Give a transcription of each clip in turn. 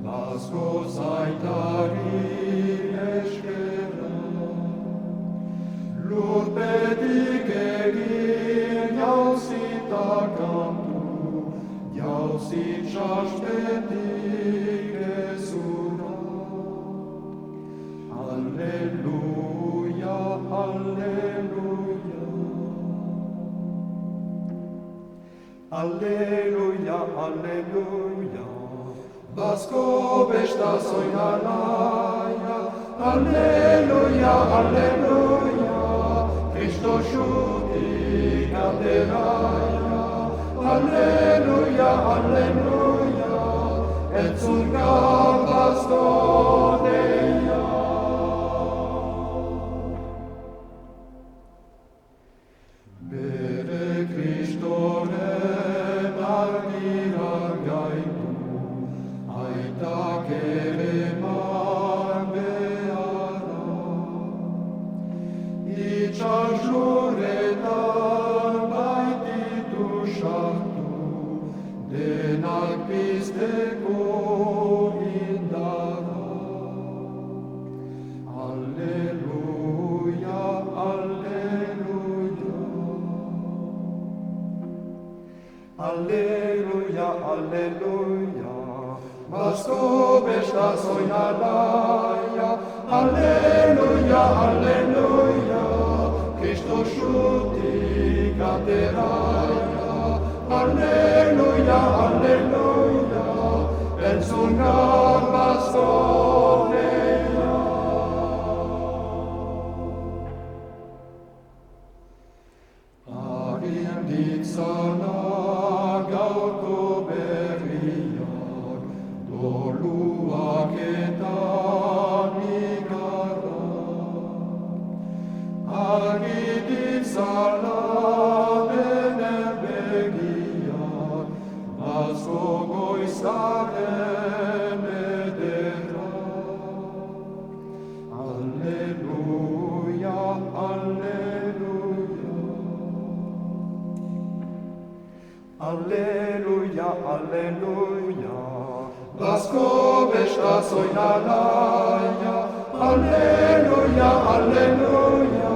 Asko zaitari eskera, lurpetik egin jauzita kantu, jauzit saspetik ezura. Alleluia, alleluia. Alleluia, alleluia. Basko besta soinalaia, alleluia, alleluia. Cristo shutik ateraia, alleluia, alleluia. Entzun gaur baskoneia. Bere Kristoren argira gaitu, aitak ere man beharra. Itxas lurretan baititu sartu, denak pizteko indarra. Alleluia, alleluia. Alleluia, alleluia. Basko besta soinalaia, alleluia, alleluia. Cristo shutik ateraia, alleluia, alleluia. Entzun gaur baskoneia. Arindik zana gaurko berriak, doluak eta nigarrak. Arindik zana benen begiak, basko goizaren ederrak. Alleluia, alleluia. Alleluia, alleluia. Basko besta soinalaia, alleluia, alleluia.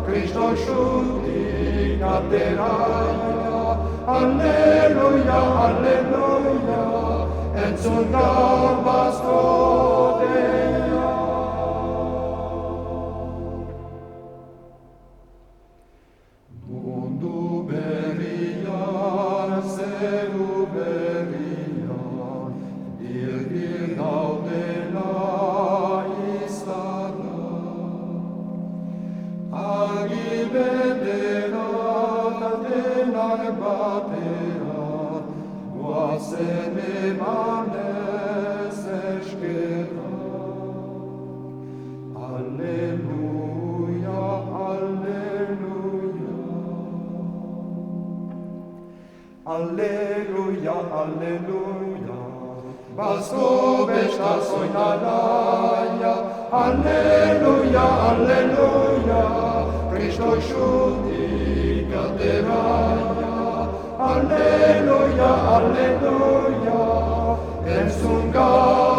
Cristo shutik ateraia, alleluia, alleluia. Entzun gaur baskoneia. Mundu berrian, zeru berrian, dir gaudela izarra. Argi bendera denak batean, goazen emanez eskerra. Alleluia, alleluia. Alleluia, alleluia. Basko besta soinalaia, alleluia, alleluia. Cristo shutik ateraia, alleluia, alleluia. Entzun gaur